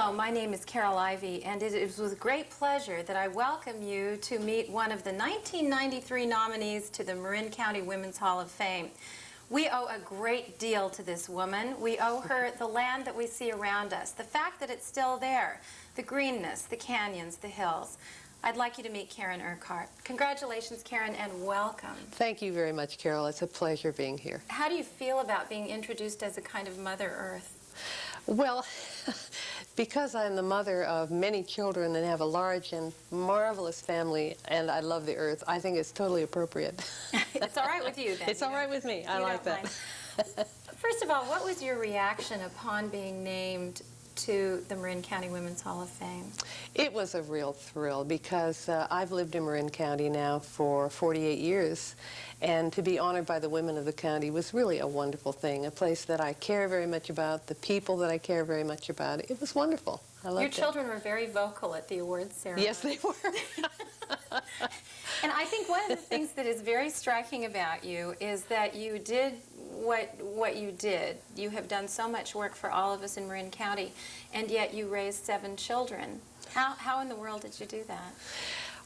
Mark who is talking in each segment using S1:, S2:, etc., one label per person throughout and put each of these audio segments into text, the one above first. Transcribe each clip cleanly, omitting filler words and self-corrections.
S1: Hello, my name is Carol Ivy, and it is with great pleasure that I welcome you to meet one of the 1993 nominees to the Marin County Women's Hall of Fame. We owe a great deal to this woman. We owe her the land that we see around us, the fact that it's still there, the greenness, the canyons, the hills. I'd like you to meet Karin Urquhart. Congratulations, Karin, and welcome.
S2: Thank you very much, Carol. It's a pleasure being here.
S1: How do you feel about being introduced as a kind of Mother Earth?
S2: Well, because I'm the mother of many children and have a large and marvelous family, and I love the earth, I think it's totally appropriate.
S1: It's all right with you, then?
S2: It's all right with me. I like that.
S1: First of all, what was your reaction upon being named to the Marin County Women's Hall of Fame?
S2: It was a real thrill because I've lived in Marin County now for 48 years, and to be honored by the women of the county was really a wonderful thing, a place that I care very much about, the people that I care very much about. It was wonderful. I loved it.
S1: Your children were very vocal at the awards ceremony.
S2: Yes, they were.
S1: And I think one of the things that is very striking about you is that you did what you did. You have done so much work for all of us in Marin County, and yet you raised 7 children. How in the world did you do that?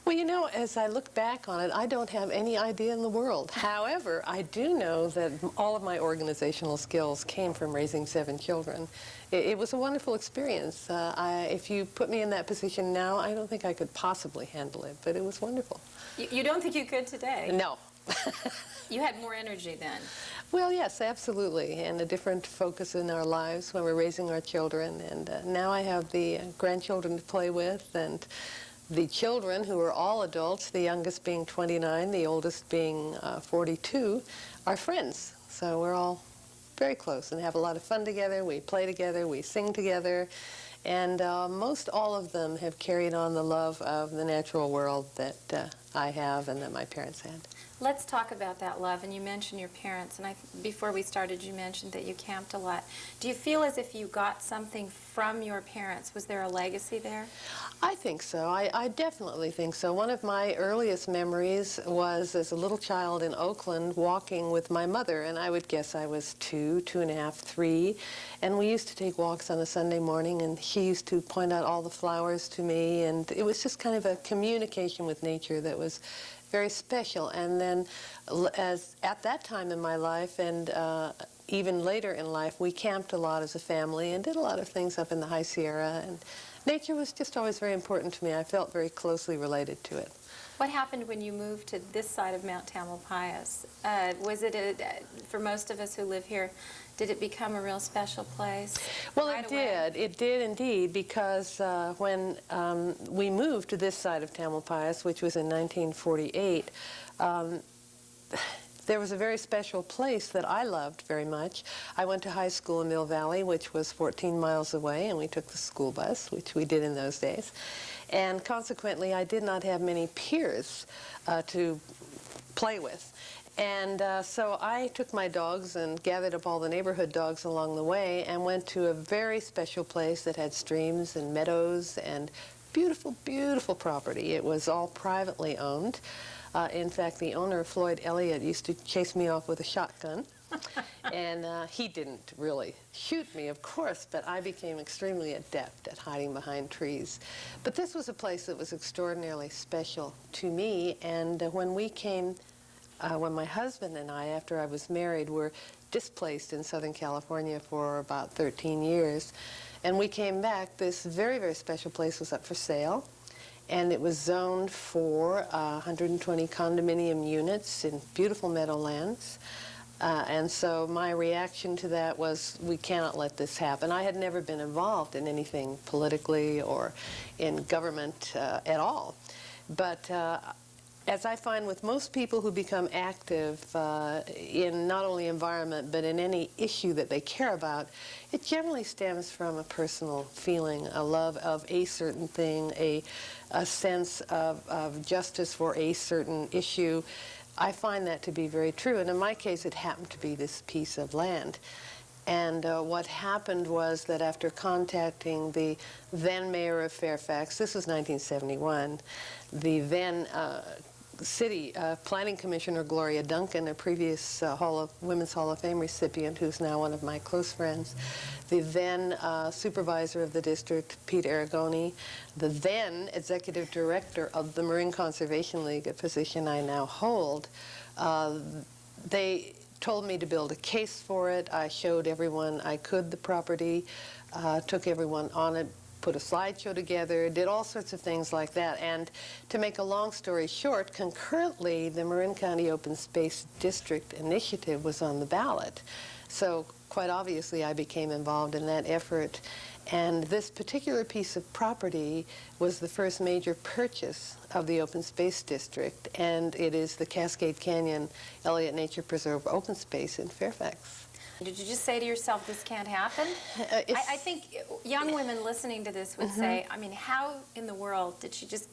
S2: Well, you know, as I look back on it, I don't have any idea in the world. However, I do know that all of my organizational skills came from raising 7 children. It was a wonderful experience. If you put me in that position now, I don't think I could possibly handle it, but it was wonderful.
S1: You don't think you could today?
S2: No.
S1: You had more energy then.
S2: Well, yes, absolutely, and a different focus in our lives when we're raising our children. And now I have the grandchildren to play with, and the children, who are all adults, the youngest being 29, the oldest being 42, are friends. So we're all very close and have a lot of fun together. We play together, we sing together, and most all of them have carried on the love of the natural world that I have and that my parents had.
S1: Let's talk about that love. And you mentioned your parents, and before we started you mentioned that you camped a lot. Do you feel as if you got something from your parents? Was there a legacy there?
S2: I think so. I definitely think so. One of my earliest memories was as a little child in Oakland walking with my mother, and I would guess I was 2, 2.5, 3, and we used to take walks on a Sunday morning, and she used to point out all the flowers to me, and it was just kind of a communication with nature that was very special. And then at that time in my life and even later in life, we camped a lot as a family and did a lot of things up in the High Sierra, and nature was just always very important to me. I felt very closely related to it.
S1: What happened when you moved to this side of Mount Tamalpais? Was it, for most of us who live here, did it become a real special place?
S2: Well, it did. It did indeed, because when we moved to this side of Tamalpais, which was in 1948, there was a very special place that I loved very much. I went to high school in Mill Valley, which was 14 miles away, and we took the school bus, which we did in those days. And consequently, I did not have many peers to play with. And so I took my dogs and gathered up all the neighborhood dogs along the way and went to a very special place that had streams and meadows and beautiful, beautiful property. It was all privately owned. In fact, the owner, Floyd Elliott, used to chase me off with a shotgun. And he didn't really shoot me, of course, but I became extremely adept at hiding behind trees. But this was a place that was extraordinarily special to me, and when we came, when my husband and I, after I was married, were displaced in Southern California for about 13 years, and we came back, this very, very special place was up for sale, and it was zoned for 120 condominium units in beautiful meadowlands. And so my reaction to that was, we cannot let this happen. I had never been involved in anything politically or in government at all. But as I find with most people who become active in not only environment but in any issue that they care about, it generally stems from a personal feeling, a love of a certain thing, a sense of justice for a certain issue. I find that to be very true, and in my case it happened to be this piece of land. And what happened was that after contacting the then mayor of Fairfax, this was 1971, the then city planning commissioner, Gloria Duncan, a previous Women's Hall of Fame recipient who's now one of my close friends, the then supervisor of the district, Pete Aragoni, the then executive director of the Marin Conservation League, a position I now hold. They told me to build a case for it. I showed everyone I could the property, took everyone on it, put a slideshow together, did all sorts of things like that. And to make a long story short, concurrently, the Marin County Open Space District Initiative was on the ballot. So quite obviously, I became involved in that effort. And this particular piece of property was the first major purchase of the Open Space District, and it is the Cascade Canyon Elliott Nature Preserve Open Space in Fairfax.
S1: Did you just say to yourself, this can't happen? I think young women listening to this would say, I mean, how in the world did she just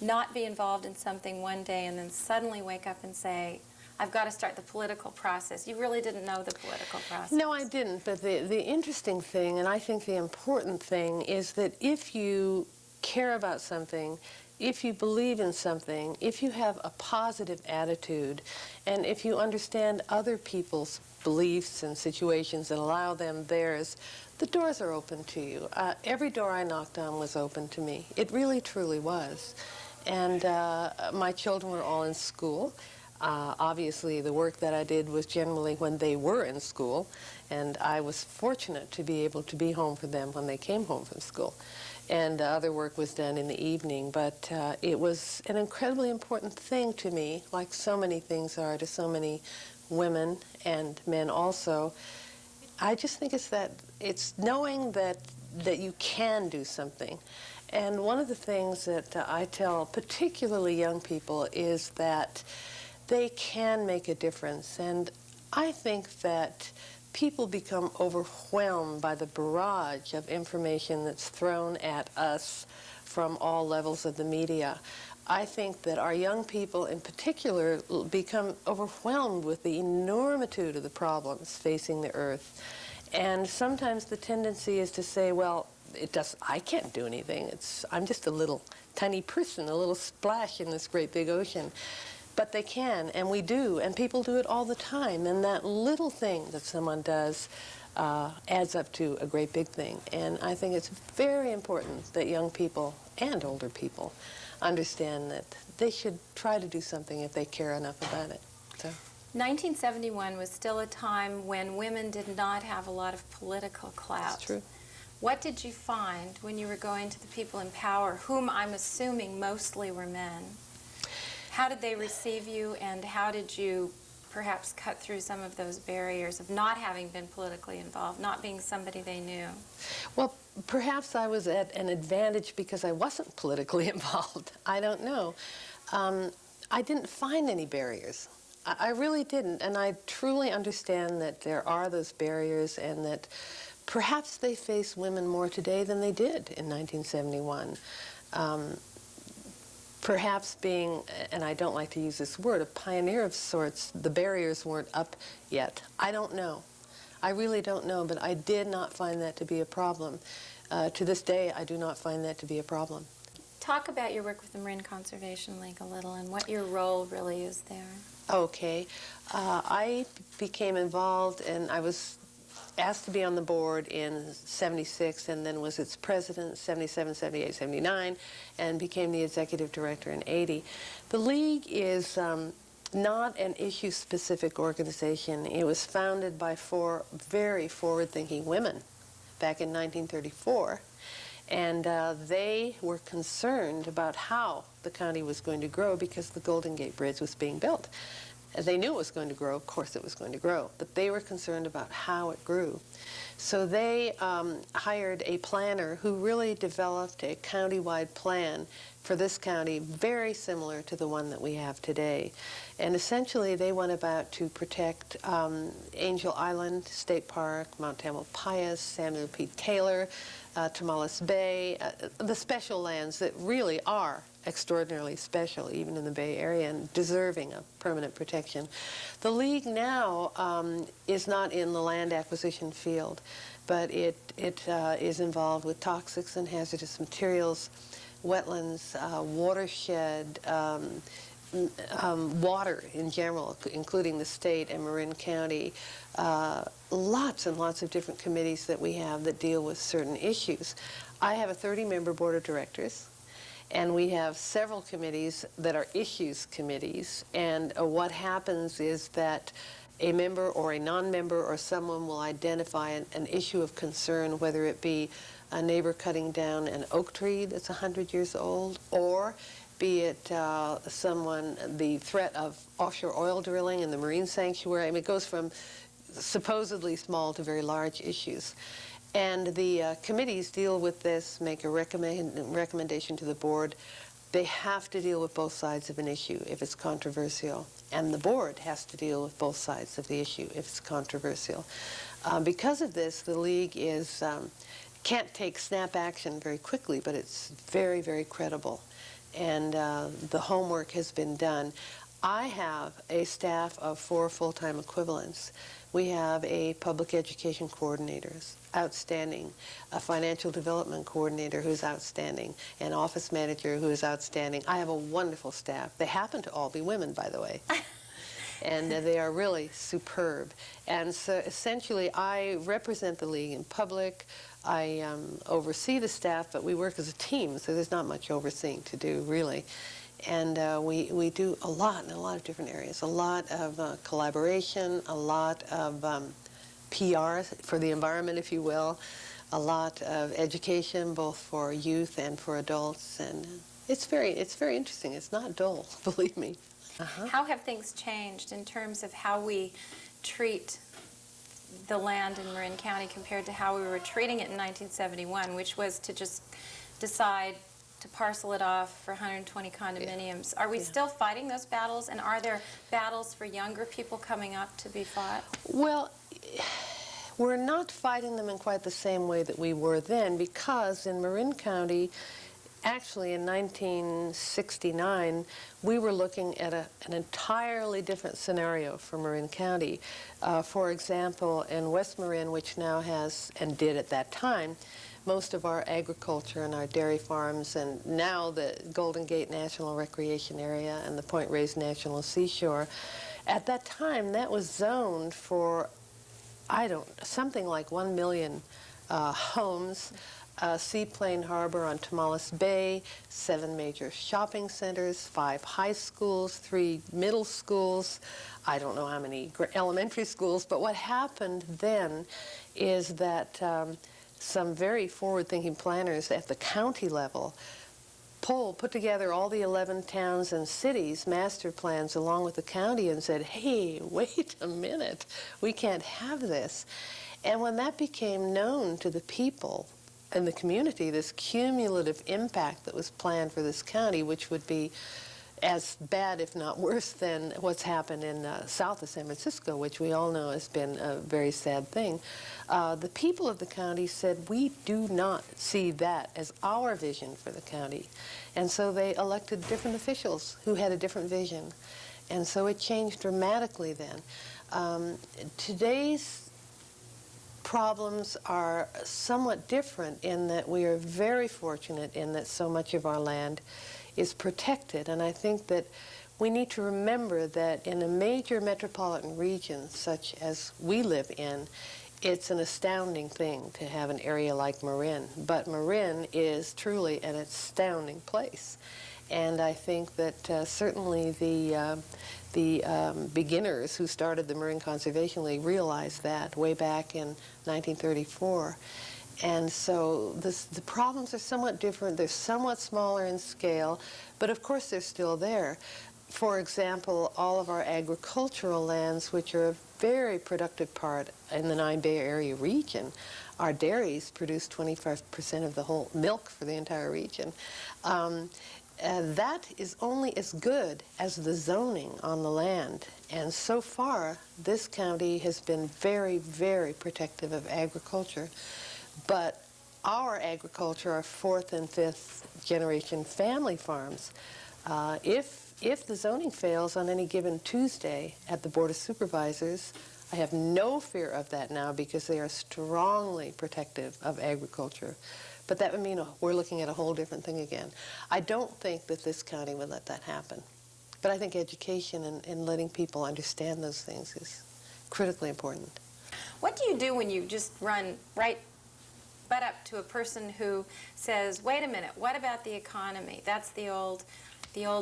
S1: not be involved in something one day and then suddenly wake up and say, I've got to start the political process? You really didn't know the political process.
S2: No, I didn't. But the interesting thing, and I think the important thing, is that if you care about something, if you believe in something, if you have a positive attitude, and if you understand other people's beliefs and situations and allow them theirs, the doors are open to you. Every door I knocked on was open to me. It really, truly was. And my children were all in school. Obviously, the work that I did was generally when they were in school, and I was fortunate to be able to be home for them when they came home from school. And other work was done in the evening, but it was an incredibly important thing to me, like so many things are to so many women and men also. I just think it's knowing that you can do something. And one of the things that I tell particularly young people is that they can make a difference. And I think that people become overwhelmed by the barrage of information that's thrown at us from all levels of the media. I think that our young people in particular become overwhelmed with the enormitude of the problems facing the earth. And sometimes the tendency is to say, well, I can't do anything. I'm just a little tiny person, a little splash in this great big ocean. But they can, and we do, and people do it all the time. And that little thing that someone does adds up to a great big thing. And I think it's very important that young people and older people understand that they should try to do something if they care enough about it. So.
S1: 1971 was still a time when women did not have a lot of political clout.
S2: That's true.
S1: What did you find when you were going to the people in power, whom I'm assuming mostly were men? How did they receive you, and how did you perhaps cut through some of those barriers of not having been politically involved, not being somebody they knew?
S2: Well, perhaps I was at an advantage because I wasn't politically involved. I don't know. I didn't find any barriers. I really didn't, and I truly understand that there are those barriers and that perhaps they face women more today than they did in 1971. Perhaps being, and I don't like to use this word, a pioneer of sorts, the barriers weren't up yet. I don't know. I really don't know, but I did not find that to be a problem. To this day, I do not find that to be a problem.
S1: Talk about your work with the Marin Conservation League a little and what your role really is there.
S2: Okay. I became involved, and I was asked to be on the board in 76 and then was its president 77, 78, 79 and became the executive director in 80. The League is not an issue-specific organization. It was founded by 4 very forward-thinking women back in 1934, and they were concerned about how the county was going to grow because the Golden Gate Bridge was being built. They knew it was going to grow, of course it was going to grow, but they were concerned about how it grew. So they hired a planner who really developed a county-wide plan for this county very similar to the one that we have today. And essentially they went about to protect Angel Island State Park, Mount Tamalpais, Samuel P. Taylor, Tomales Bay, the special lands that really are extraordinarily special, even in the Bay Area, and deserving of permanent protection. The League now is not in the land acquisition field, but it is involved with toxics and hazardous materials, wetlands, watershed, water in general, including the state and Marin County, lots and lots of different committees that we have that deal with certain issues. I have a 30-member board of directors, and we have several committees that are issues committees, and what happens is that a member or a non-member or someone will identify an issue of concern, whether it be a neighbor cutting down an oak tree that's 100 years old, or be it the threat of offshore oil drilling in the marine sanctuary. I mean, it goes from supposedly small to very large issues. And the committees deal with this, make a recommendation to the board. They have to deal with both sides of an issue if it's controversial. And the board has to deal with both sides of the issue if it's controversial. Because of this, the League can't take snap action very quickly, but it's very, very credible. And the homework has been done. I have a staff of 4 full-time equivalents. We have a public education coordinator, outstanding, a financial development coordinator who's outstanding, an office manager who is outstanding. I have a wonderful staff. They happen to all be women, by the way. And they are really superb. And so essentially I represent the League in public. I oversee the staff, but we work as a team, so there's not much overseeing to do, really. And we do a lot in a lot of different areas, a lot of collaboration, a lot of PR for the environment, if you will, a lot of education, both for youth and for adults. And it's very interesting. It's not dull, believe me.
S1: How have things changed in terms of how we treat the land in Marin County compared to how we were treating it in 1971, which was to just decide to parcel it off for 120 condominiums? Are we still fighting those battles, and are there battles for younger people coming up to be fought?
S2: Well, we're not fighting them in quite the same way that we were then, because in Marin County, actually in 1969, we were looking at an entirely different scenario for Marin County. For example, in West Marin, which now has, and did at that time, most of our agriculture and our dairy farms, and now the Golden Gate National Recreation Area and the Point Reyes National Seashore, at that time that was zoned for, something like 1 million homes, Seaplane Harbor on Tomales Bay, 7 major shopping centers, 5 high schools, 3 middle schools, I don't know how many elementary schools. But what happened then is that some very forward-thinking planners at the county level put together all the 11 towns and cities master plans along with the county and said, hey, wait a minute, we can't have this. And when that became known to the people in the community, this cumulative impact that was planned for this county, which would be as bad, if not worse, than what's happened in south of San Francisco, which we all know has been a very sad thing. The people of the county said, we do not see that as our vision for the county. And so they elected different officials who had a different vision. And so it changed dramatically then. Today's problems are somewhat different in that we are very fortunate in that so much of our land is protected. And I think that we need to remember that in a major metropolitan region such as we live in, it's an astounding thing to have an area like Marin. But Marin is truly an astounding place. And I think that certainly the beginners who started the Marin Conservation League realized that way back in 1934. And so the problems are somewhat different. They're somewhat smaller in scale, but of course they're still there. For example, all of our agricultural lands, which are a very productive part in the 9 Bay Area region, our dairies produce 25% of the whole milk for the entire region. That is only as good as the zoning on the land. And so far, this county has been very, very protective of agriculture. But our agriculture, our 4th and 5th generation family farms, if the zoning fails on any given Tuesday at the Board of Supervisors, I have no fear of that now because they are strongly protective of agriculture. But that would mean we're looking at a whole different thing again. I don't think that this county would let that happen. But I think education and letting people understand those things is critically important.
S1: What do you do when you just run right butt up to a person who says, wait a minute, what about the economy? That's the old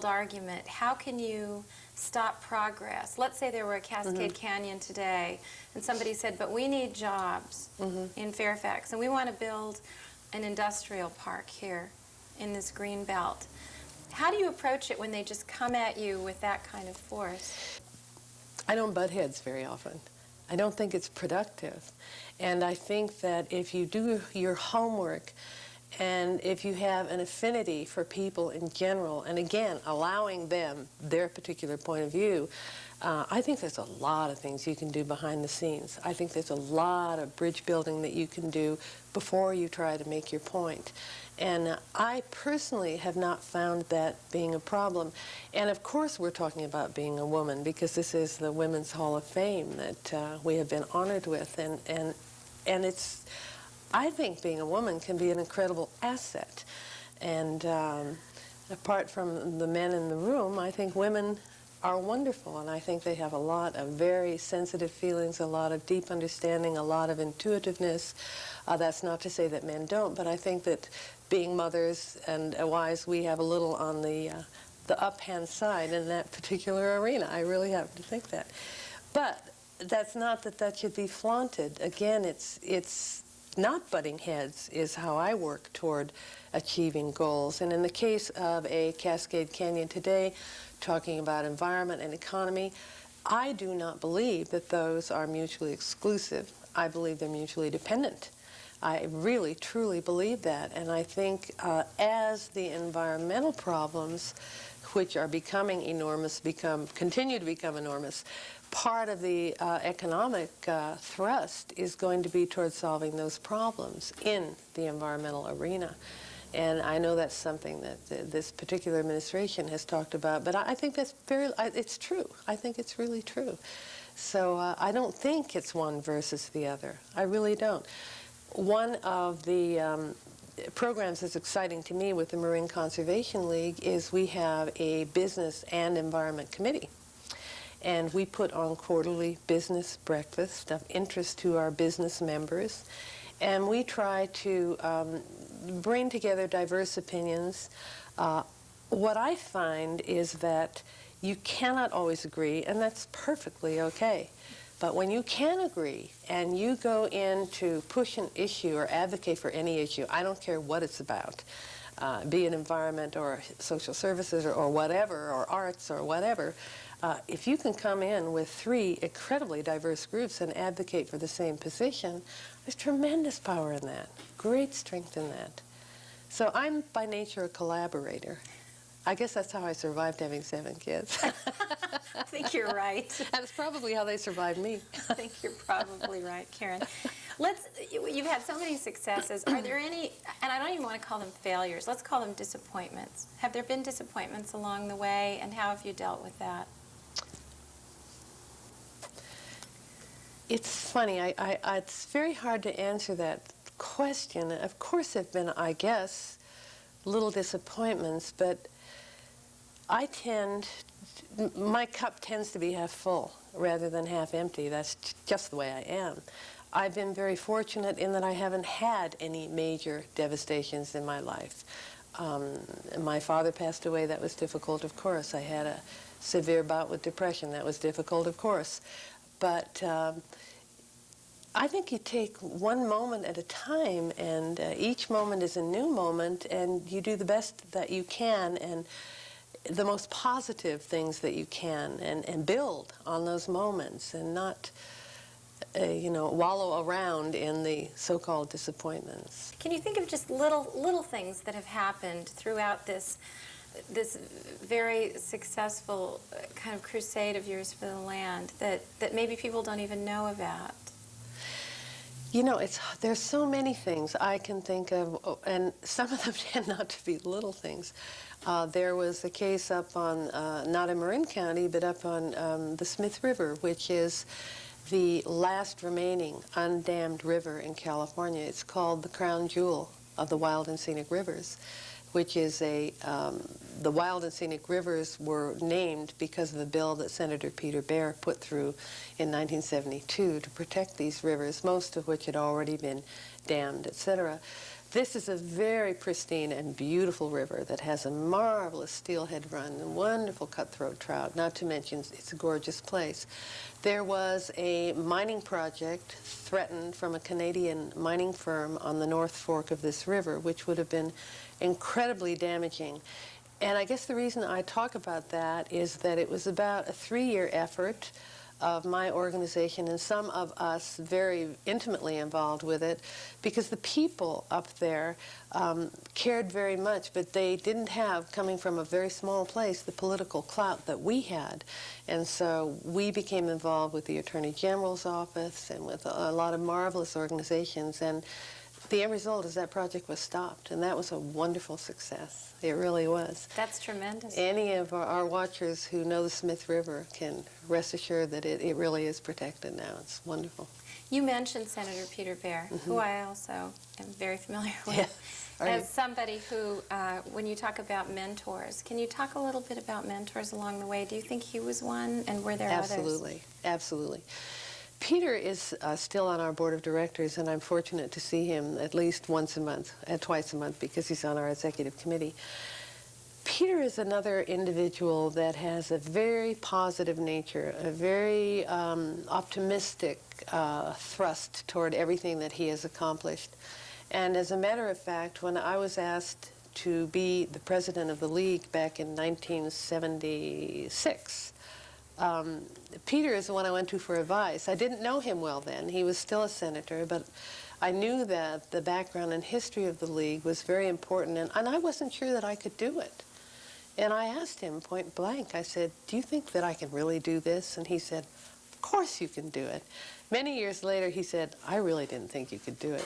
S1: argument. How can you stop progress? Let's say there were a Cascade Canyon today, and somebody said, but we need jobs in Fairfax, and we want to build an industrial park here in this green belt. How do you approach it when they just come at you with that kind of force?
S2: I don't butt heads very often. I don't think it's productive. And I think that if you do your homework and if you have an affinity for people in general, and again, allowing them their particular point of view, I think there's a lot of things you can do behind the scenes. I think there's a lot of bridge building that you can do before you try to make your point. And I personally have not found that being a problem. And of course we're talking about being a woman, because this is the Women's Hall of Fame that we have been honored with. And it's, I think being a woman can be an incredible asset. And apart from the men in the room, I think women are wonderful, and I think they have a lot of very sensitive feelings, a lot of deep understanding, a lot of intuitiveness. That's not to say that men don't, but I think that being mothers and wives, we have a little on the up-hand side in that particular arena. I really happen to think that. But that's not that that should be flaunted. Again, it's not butting heads is how I work toward achieving goals. And in the case of a Cascade Canyon today, talking about environment and economy, I do not believe that those are mutually exclusive. I believe they're mutually dependent. I really, truly believe that. And I think as the environmental problems, which are becoming enormous, continue to become enormous, part of the economic thrust is going to be towards solving those problems in the environmental arena. And I know that's something that this particular administration has talked about, but I think that's it's true. I think it's really true. So I don't think it's one versus the other. I really don't. One of the programs that's exciting to me with the Marin Conservation League is we have a business and environment committee. And we put on quarterly business breakfast of interest to our business members. And we try to bring together diverse opinions. What I find is that you cannot always agree, and that's perfectly okay. But when you can agree and you go in to push an issue or advocate for any issue, I don't care what it's about, be it environment or social services or whatever, or arts or whatever, if you can come in with 3 incredibly diverse groups and advocate for the same position, there's tremendous power in that, great strength in that. So I'm by nature a collaborator. I guess that's how I survived having 7 kids.
S1: I think you're right.
S2: That's probably how they survived me.
S1: I think you're probably right, Karin. You've had so many successes. Are there any, and I don't even want to call them failures, let's call them disappointments. Have there been disappointments along the way, and how have you dealt with that? It's funny, it's very hard to answer that question. Of course there have been, I guess, little disappointments, but my cup tends to be half full rather than half empty. That's just the way I am. I've been very fortunate in that I haven't had any major devastations in my life. My father passed away. That was difficult, of course. I had a severe bout with depression. That was difficult, of course. But I think you take one moment at a time, and each moment is a new moment, and you do the best that you can, and the most positive things that you can, and build on those moments, and not wallow around in the so-called disappointments. Can you think of just little things that have happened throughout this very successful kind of crusade of yours for the land that maybe people don't even know about?
S2: You know, there's so many things I can think of, and some of them tend not to be little things. There was a case up on, not in Marin County, but up on the Smith River, which is the last remaining undammed river in California. It's called the crown jewel of the wild and scenic rivers, which is the Wild and Scenic Rivers were named because of a bill that Senator Peter Bear put through in 1972 to protect these rivers, most of which had already been dammed, etc. This is a very pristine and beautiful river that has a marvelous steelhead run and wonderful cutthroat trout, not to mention it's a gorgeous place. There was a mining project threatened from a Canadian mining firm on the North Fork of this river, which would have been incredibly damaging. And I guess the reason I talk about that is that it was about a 3-year effort of my organization and some of us very intimately involved with it, because the people up there cared very much, but they didn't have, coming from a very small place, the political clout that we had. And so we became involved with the Attorney General's office and with a lot of marvelous organizations, and the end result is that project was stopped, and that was a wonderful success. It really was.
S1: That's tremendous.
S2: Any of our watchers who know the Smith River can rest assured that it really is protected now. It's wonderful.
S1: You mentioned Senator Peter Bear, who I also am very familiar with, as somebody who, when you talk about mentors, can you talk a little bit about mentors along the way? Do you think he was one, and were there others?
S2: Absolutely, absolutely. Peter is still on our board of directors, and I'm fortunate to see him at least once a month, twice a month, because he's on our executive committee. Peter is another individual that has a very positive nature, a very optimistic thrust toward everything that he has accomplished. And as a matter of fact, when I was asked to be the president of the League back in 1976, Peter is the one I went to for advice. I didn't know him well then. He was still a senator, but I knew that the background and history of the League was very important, and I wasn't sure that I could do it. And I asked him point blank, I said, "Do you think that I can really do this?" And he said, "Of course you can do it." Many years later, he said, "I really didn't think you could do it."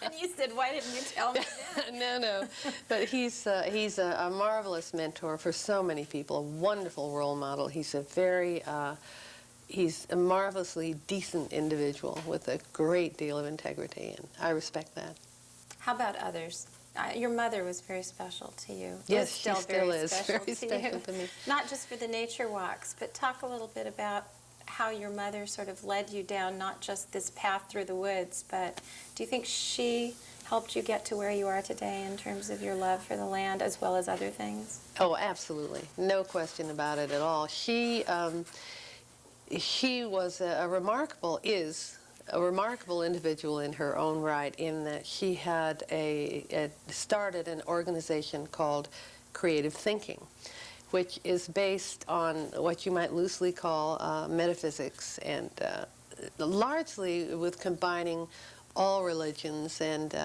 S1: And you said, "Why didn't you tell me that?"
S2: No. But he's a marvelous mentor for so many people, a wonderful role model. He's he's a marvelously decent individual with a great deal of integrity, and I respect that.
S1: How about others? Your mother was very special to you.
S2: Yes, she still is
S1: very
S2: special to me.
S1: Not just for the nature walks, but talk a little bit about how your mother sort of led you down not just this path through the woods, but do you think she helped you get to where you are today in terms of your love for the land as well as other things?
S2: Oh, absolutely. No question about it at all. She was a remarkable individual in her own right, in that she had started an organization called Creative Thinking, which is based on what you might loosely call metaphysics, and largely with combining all religions. And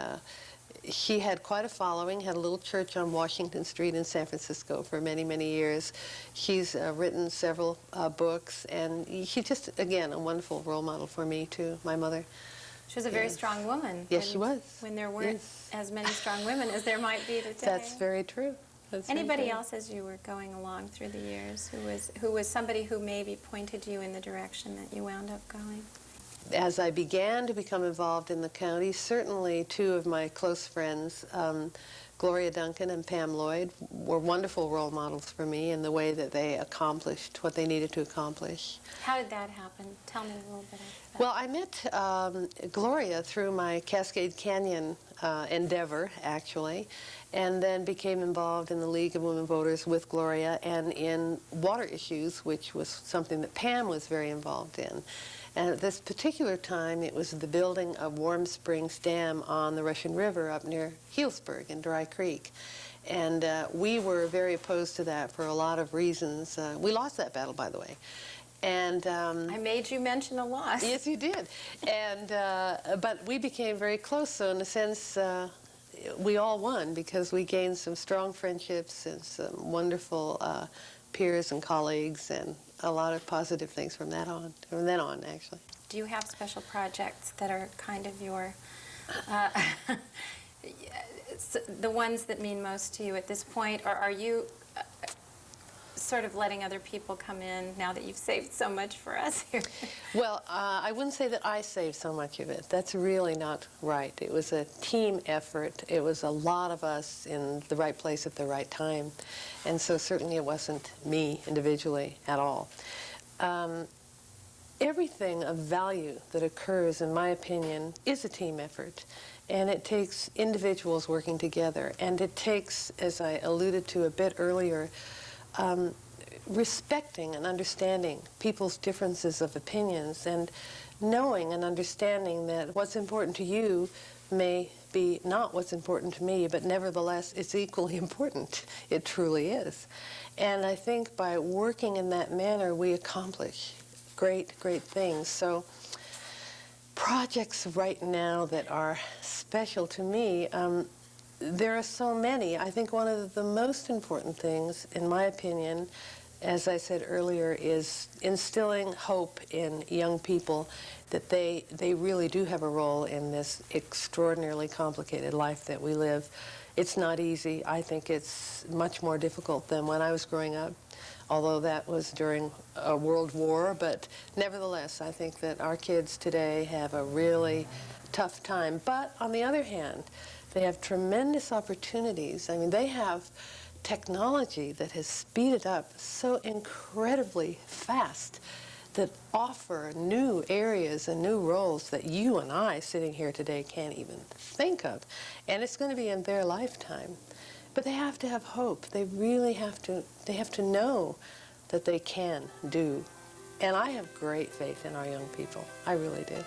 S2: she had quite a following, had a little church on Washington Street in San Francisco for many, many years. She's written several books, and she's just, again, a wonderful role model for me, too, my mother.
S1: She was a very strong woman.
S2: Yes, she was.
S1: When there weren't as many strong women as there might be today.
S2: That's very true.
S1: Anybody else as you were going along through the years who was somebody who maybe pointed you in the direction that you wound up going?
S2: As I began to become involved in the county, certainly two of my close friends, Gloria Duncan and Pam Lloyd, were wonderful role models for me in the way that they accomplished what they needed to accomplish.
S1: How did that happen? Tell me a little bit about that.
S2: Well, I met Gloria through my Cascade Canyon endeavor, actually, and then became involved in the League of Women Voters with Gloria and in water issues, which was something that Pam was very involved in. And at this particular time, it was the building of Warm Springs Dam on the Russian River up near Healdsburg in Dry Creek. And we were very opposed to that for a lot of reasons. We lost that battle, by the way. And
S1: I made you mention a loss.
S2: Yes, you did. And but we became very close, so in a sense, we all won, because we gained some strong friendships and some wonderful peers and colleagues, and a lot of positive things from then on, actually.
S1: Do you have special projects that are kind of your, the ones that mean most to you at this point, or are you sort of letting other people come in now that you've saved so much for us here?
S2: Well, I wouldn't say that I saved so much of it. That's really not right. It was a team effort. It was a lot of us in the right place at the right time. And so certainly it wasn't me individually at all. Everything of value that occurs, in my opinion, is a team effort. And it takes individuals working together. And it takes, as I alluded to a bit earlier, respecting and understanding people's differences of opinions and knowing and understanding that what's important to you may be not what's important to me, but nevertheless it's equally important. It truly is. And I think by working in that manner we accomplish great things. So projects right now that are special to me, there are so many. I think one of the most important things, in my opinion, as I said earlier, is instilling hope in young people that they really do have a role in this extraordinarily complicated life that we live. It's not easy. I think it's much more difficult than when I was growing up, although that was during a world war. But nevertheless, I think that our kids today have a really tough time. But on the other hand, they have tremendous opportunities. I mean, they have technology that has speeded up so incredibly fast that offer new areas and new roles that you and I sitting here today can't even think of. And it's going to be in their lifetime. But they have to have hope. They really have to know that they can do. And I have great faith in our young people. I really do.